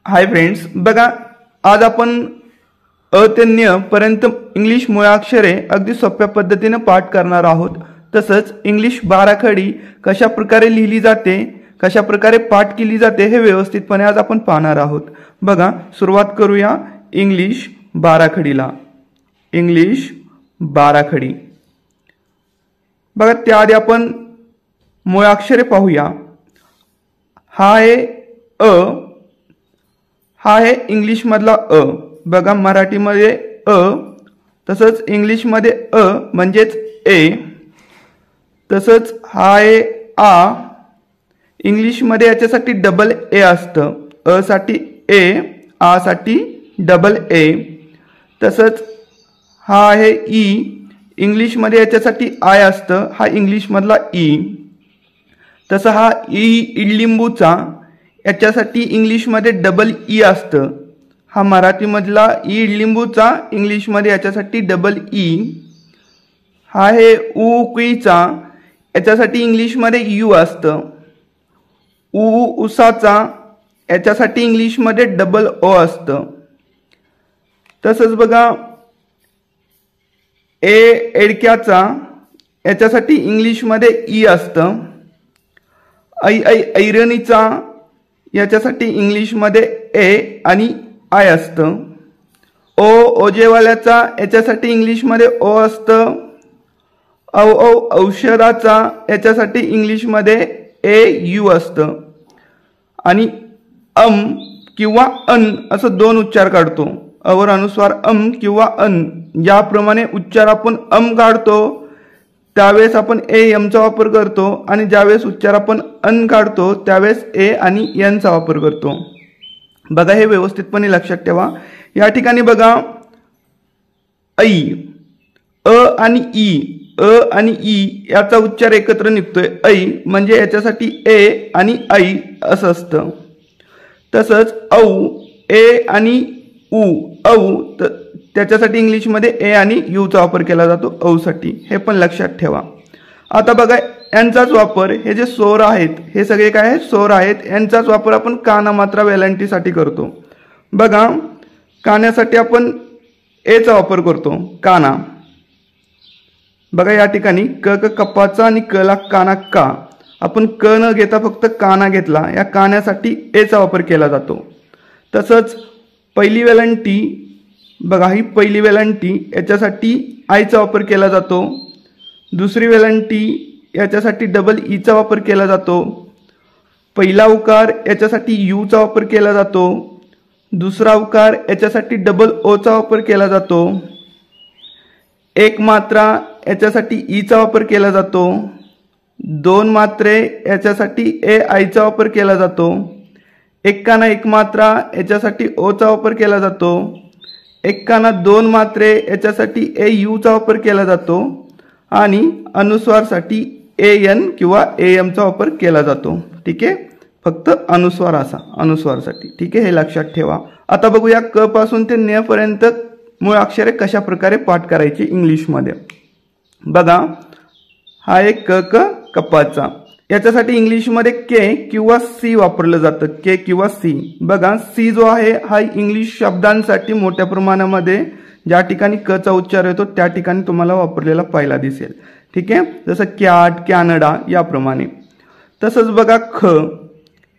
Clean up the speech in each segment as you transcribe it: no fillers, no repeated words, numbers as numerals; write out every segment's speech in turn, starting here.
Hi friends, बघा आज आपण अ ते न्य पर्यंत इंग्लिश मुळाक्षरे अगदी सोप्या पद्धतीने पाठ करणार आहोत। तसंच इंग्लिश बाराखडी कशा प्रकारे लिहिली जाते, कशा प्रकारे पाठ केली जाते हे व्यवस्थितपणे आज आपण पाहणार आहोत। बघा सुरुवात करूया इंग्लिश बाराखडीला। इंग्लिश बाराखडी बघा त्याआधी आपण मुळाक्षरे पाहूया। हा आहे अ, हा आहे इंग्लिश मधला अ। बघा मराठी मध्ये अ, तसंच इंग्लिश मध्ये अ म्हणजेच ए। तसंच हा आहे आ, इंग्लिश मध्ये याच्यासाठी डबल ए असतं। अ साठी ए, आ साठी डबल ए। तसंच हा आहे ई, इंग्लिश मध्ये याच्यासाठी आय असतं। हा इंग्लिश मधला ई। तसं हा ई इडलिंबूचा, याच्यासाठी इंग्लिश मध्ये डबल ई असतं। हा मराठी मधला ई इडलिंबूचा, इंग्लिश मध्ये याच्यासाठी डबल ई। हा आहे उ उकळीचा, याच्यासाठी इंग्लिश मध्ये यू असतं। उ उसाचा, याच्यासाठी इंग्लिश मध्ये डबल ओ असतं। तसंच बघा ए एडक्याचा, याच्यासाठी इंग्लिश मध्ये ई असतं। ऐ ऐ ऐरणीचा, याच्यासाठी इंग्लिश मध्ये ए आणि आय असतं। ओ ओजेवाल्याचा, याच्यासाठी इंग्लिश मध्ये ओ असतं। औ औ औषधाचा, याच्यासाठी इंग्लिश मध्ये ए यू असतं। आणि किंवा अन असं दोन उच्चार काढतो। अवर अनुस्वार किंवा अन, ज्याप्रमाणे उच्चार आपण काढतो त्यावेळेस आपण ए एमचा वापर करतो, आणि ज्यावेळेस उच्चार आपण अन काढतो त्यावेळेस ए आणि एनचा वापर करतो। बघा हे व्यवस्थितपणे लक्षात ठेवा। या ठिकाणी बघा ऐ, अ आणि ई याचा उच्चार एकत्र निघतोय ऐ, म्हणजे याच्यासाठी ए आणि ऐ असं असतं। तसंच औ, ए आणि उ, त्याच्यासाठी इंग्लिश मध्ये ए आणि यू चा वापर केला जातो औ साठी, हे पण लक्षात ठेवा। आता बघा यांचाच वापर, हे जे स्वर आहेत हे सगळे काय आहेत, स्वर आहेत। यांचाच वापर आपण काना मात्रा वेलांटीसाठी करतो। बघा कान्यासाठी आपण ए चा वापर करतो, काना। बघा या ठिकाणी क क कपाचा आणि क ला काना का, आपण क न घेता फक्त काना घेतला, या कान्यासाठी ए चा वापर केला जातो। तसंच पहिली वेलांटी, बघा ही पहिली वेलांटी, याच्यासाठी आय चा वापर केला जातो। दुसरी वेलांटी, याच्यासाठी डबल ई चा वापर केला जातो। पहिला उकार, याच्यासाठी यू चा वापर केला जातो। दुसरा उकार, याच्यासाठी डबल ओ चा वापर केला जातो। एक मात्रा, याच्यासाठी ई चा वापर केला जातो। दोन मात्रे, याच्यासाठी ए आय चा वापर केला जातो। एक काना एक मात्रा, याच्यासाठी ओ चा वापर केला जातो। एक काना दोन मात्रे, याच्यासाठी ए यू चा वापर केला जातो। आणि अनुस्वारसाठी ए एन किंवा ए एम चा वापर केला जातो। ठीक आहे, फक्त अनुस्वार असा अनुस्वारसाठी। ठीक आहे, हे लक्षात ठेवा। आता बघूया क पासून ते न्य पर्यंत मूळ अक्षरे कशा प्रकारे पाठ करायची इंग्लिश मध्ये। बघा हा एक क क कपाचा, याच्यासाठी इंग्लिश मध्ये के किंवा सी वापरलं जातं, के किंवा सी। बघा सी जो आहे हा इंग्लिश शब्दांसाठी मोठ्या प्रमाणामध्ये ज्या ठिकाणी क चा उच्चार येतो त्या ठिकाणी तुम्हाला वापरलेला पाहायला दिसेल। ठीक आहे, जसं कॅट, कॅनडा याप्रमाणे। तसंच बघा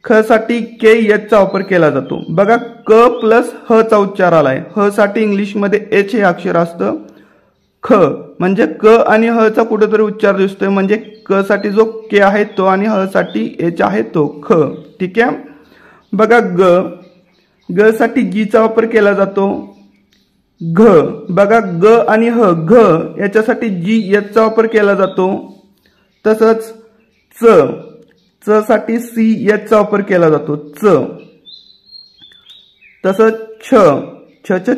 ख साठी के एच चा वापर केला जातो। बघा क प्लस ह चा उच्चार आलाय, ह साठी इंग्लिश मध्ये एच हे अक्षर असतं। ख म्हणजे क आणि ह चा कुठेतरी उच्चार दिसतोय, म्हणजे क साठी जो के आहे तो आणि ह साठी एच आहे तो ख। ठीक आहे, बघा ग साठी जी चा वापर केला जातो। बघा ग आणि ह, याच्यासाठी जी एच चा वापर केला जातो। तसंच च साठी सी एच चा वापर केला जातो, तसंच छ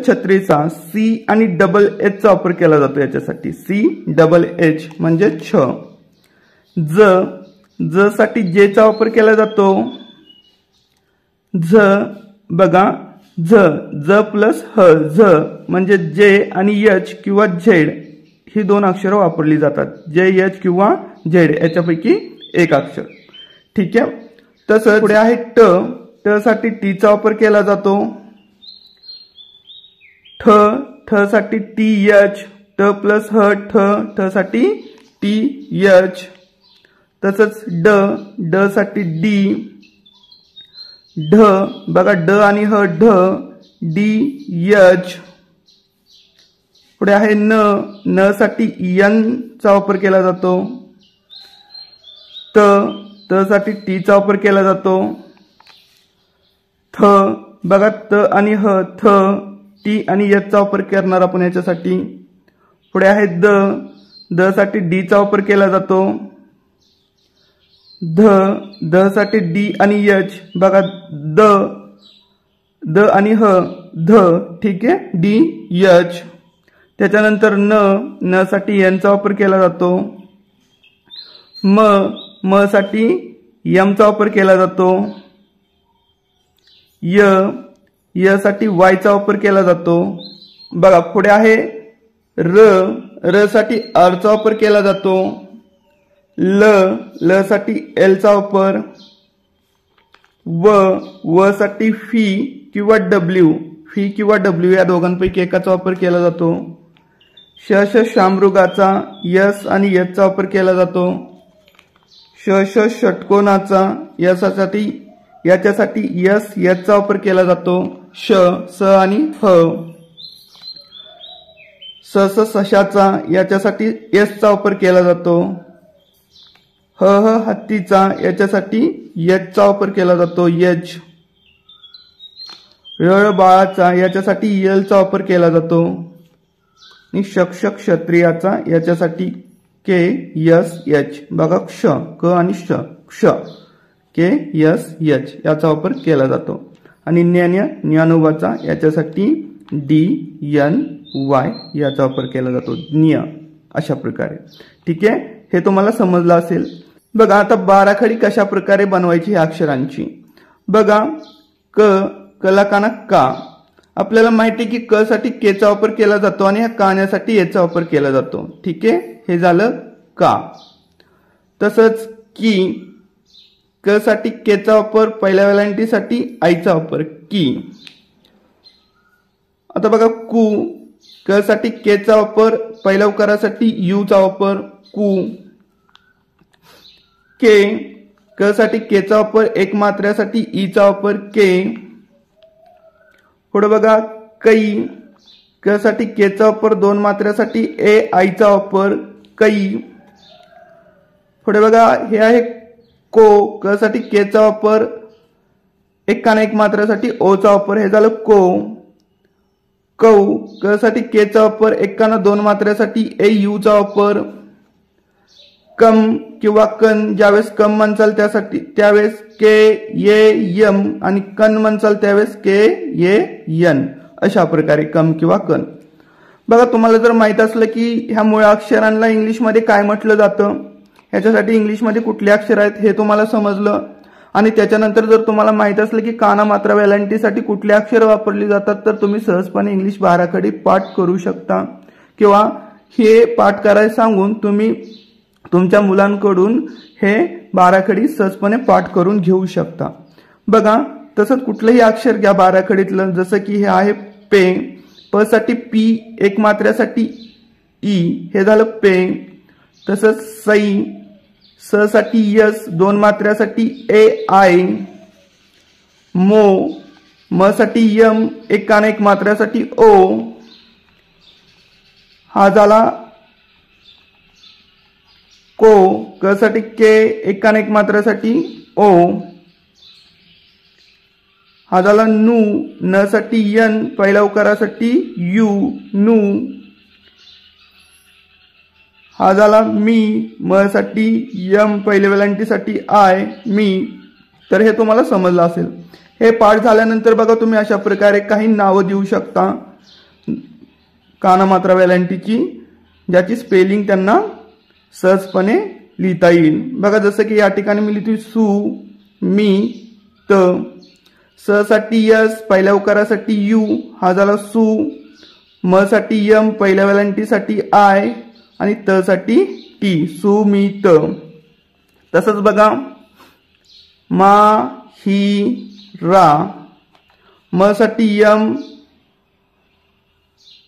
छत्रीचा सी आणि डबल एच चा वापर केला जातो, याच्यासाठी सी डबल एच म्हणजे छ। ज साठी जे चा वापर केला जातो। बघा ज प्लस ह, म्हणजे जे आणि एच किंवा झेड ही दोन अक्षरं वापरली जातात, जे एच किंवा झेड याच्यापैकी एक अक्षर। ठीक आहे, तसंच पुढे आहे ट साठी टीचा वापर केला जातो. ठ साठी टी एच, ट प्लस ह ठ साठी टी एच. तसंच ड साठी डी, ढ बघा ड आणि ह ढ डी एच. पुढे आहे न साठी यन चा वापर केला जातो. त साठी टी चा वापर केला जातो. थ बघा त आणि ह थ टी आणि एच चा वापर करणार आपण याच्यासाठी. पुढे आहे द साठी डी चा वापर केला जातो. ध साठी डी आणि एच बघा द आणि ह ध, ठीक आहे, डी एच. त्याच्यानंतर न साठी एन चा वापर केला जातो. म साठी यम चा वापर केला जातो. य साठी वाय चा वापर केला जातो. बघा पुढे आहे र साठी आर चा वापर केला जातो. ल साठी एल चा वापर. व साठी फी किंवा डब्ल्यू या दोघांपैकी एकाचा वापर केला जातो. शामृगाचा यस आणि एच चा वापर केला जातो. षटकोनाचा याच्यासाठी यस एच चा वापर केला जातो. स आणि ह. सशाचा याच्यासाठी एस चा वापर केला जातो. हत्तीचा याच्यासाठी एच चा वापर केला जातो, एच. बाळाचा याच्यासाठी एल चा वापर केला जातो. आणि क्षत्रियाचा याच्यासाठी के एस एच बघा क आणि क्ष के एस एच याचा वापर केला जातो. आणि ज्ञानोबाचा याच्यासाठी डी एन वाय याचा वापर केला जातो, अशा प्रकारे. ठीक आहे, हे तुम्हाला समजलं असेल. बघा आता बाराखडी कशा प्रकारे बनवायची ह्या अक्षरांची. बघा कला काना का, आपल्याला माहिती आहे की क साठी के चा वापर केला जातो आणि ह्या काण्यासाठी एचा वापर केला जातो. ठीक आहे, हे झालं का. तसंच की क साठी के चा वापर, पहिल्या वेलांटीसाठी आईचा वापर की. आता बघा क साठी के चा वापर, पहिल्या उकारासाठी यू चा वापर कू. क साठी के चा वापर, एक मात्र्यासाठी ई चा वापर के. पुढे बघा क साठी के चा वापर, दोन मात्र्यासाठी ए आईचा वापर कै. पुढे बघा हे आहे क साठी के चा वापर, एकाने एक मात्र्यासाठी ओ चा वापर, हे झालं क साठी के चा वापर, एकाना दोन मात्र्यासाठी ए यू चा वापर. कम किंवा कन, ज्यावेळेस कम म्हणचाल त्यावेळेस के ये यम आणि कन म्हणचाल त्यावेळेस के ये यन, अशा प्रकारे कम किंवा कन. बघा तुम्हाला जर माहित असलं की ह्या मूळ अक्षरांना इंग्लिशमध्ये काय म्हटलं जातं, ह्याच्यासाठी इंग्लिशमध्ये कुठले अक्षर आहेत हे तुम्हाला समजलं. आणि त्याच्यानंतर जर तुम्हाला माहित असलं की काना मात्रा वेलांटीसाठी कुठले अक्षर वापरली जातात, तर तुम्ही सहजपणे इंग्लिश बाराखडी पाठ करू शकता. किंवा हे पाठ करायला सांगून तुम्ही तुमच्या मुलांकडून हे बाराखडी सहजपणे पाठ करून घेऊ शकता. बघा तसंच कुठलंही अक्षर घ्या बाराखडीतलं, जसं की हे आहे पे. प साठी पी, एक मात्र्यासाठी ई, हे झालं पे. तसंच सई. स साठी यस, दोन मात्र्यासाठी ए आय. म साठी यम, एकाने एक मात्र्यासाठी ओ. हा झाला क साठी के, एकाने एक मात्र्यासाठी ओ. हा झाला न साठी यन, पहिल्या उकारासाठी यू नू. हा झाला म साठी यम, पहिल्या वेलांटीसाठी आय मी. तर हे तुम्हाला समजलं असेल. हे पाठ झाल्यानंतर बघा तुम्ही अशा प्रकारे काही नावं देऊ शकता काना मात्रा वेलांटीची, ज्याची स्पेलिंग त्यांना सहजपणे लिहिता येईल. बघा जसं की या ठिकाणी मी लिहितोय सू मी त. स साठी यस, पहिल्या उकारासाठी यू, हा झाला सू. म साठी यम, पहिल्या वेलांटीसाठी आय आणि त साठी टी, सुमित. तसंच बघा मा ही रा, म साठी यम,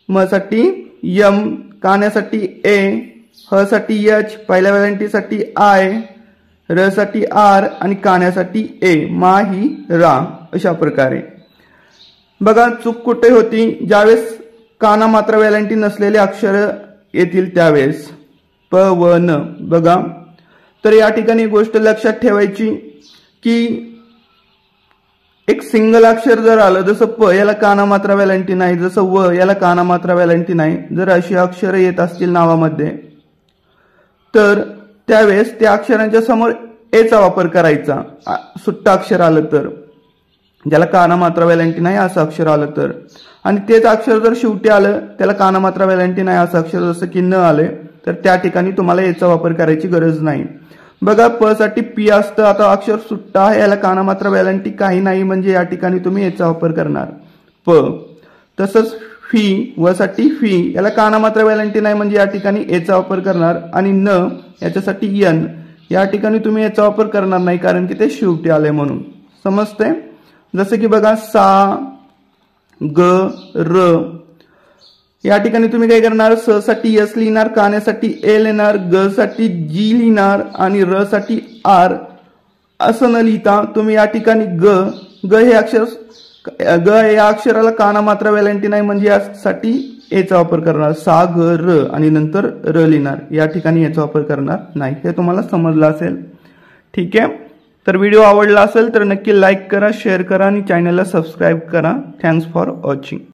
म साठी यम, कान्यासाठी ए, ह साठी एच, पहिल्या वेलांटीसाठी आय, र साठी आर आणि कान्यासाठी ए, माही रा. अशा प्रकारे बघा चूक कुठे होती, ज्यावेळेस काना मात्रा वेलांटी नसलेले अक्षर येतील त्यावेळेस प व न. बघा तर या ठिकाणी गोष्ट लक्षात ठेवायची की एक सिंगल अक्षर जर आलं, जसं प याला काना मात्रा वेलांटी नाही, जसं व याला काना मात्रा वेलांटी नाही, जर अशी अक्षर येत असतील नावामध्ये तर त्यावेळेस त्या अक्षरांच्या समोर एचा वापर करायचा. सुट्ट अक्षर आलं तर, ज्याला काना मात्रा वेलांटी नाही असं अक्षर आलं तर, आणि तेच अक्षर जर शेवटी आलं त्याला काना मात्रा वेलांटी नाही असं अक्षर जसं की न आले तर त्या ठिकाणी तुम्हाला याचा वापर करायची गरज नाही. बघा प साठी पी असतं, आता अक्षर सुट्टा आहे, याला काना मात्रा वेलांटी काही नाही म्हणजे या ठिकाणी तुम्ही याचा वापर करणार प. तसंच फी, व साठी फी, याला काना मात्रा वेलांटी नाही म्हणजे या ठिकाणी याचा वापर करणार, आणि न याच्यासाठी यन, या ठिकाणी तुम्ही याचा वापर करणार नाही कारण की ते शेवटी आले म्हणून. समजते? जसं की बघा सा, ग, र, या ठिकाणी तुम्ही काय करणार, स साठी एस लिहिणार, कान्यासाठी ए लिहिणार, ग साठी जी लिहिणार आणि र साठी आर. असं न लिहिता तुम्ही या ठिकाणी ग हे अक्षर, ग या अक्षराला काना मात्रा वेलांटी नाही म्हणजे यासाठी एचा वापर करणार, सा ग र आणि नंतर र लिहिणार, या ठिकाणी याचा वापर करणार नाही. हे तुम्हाला समजलं असेल. ठीक आहे, तर व्हिडिओ आवडला असेल तर नक्की लाईक करा, शेअर करा आणि चॅनलला सबस्क्राईब करा. Thanks for watching.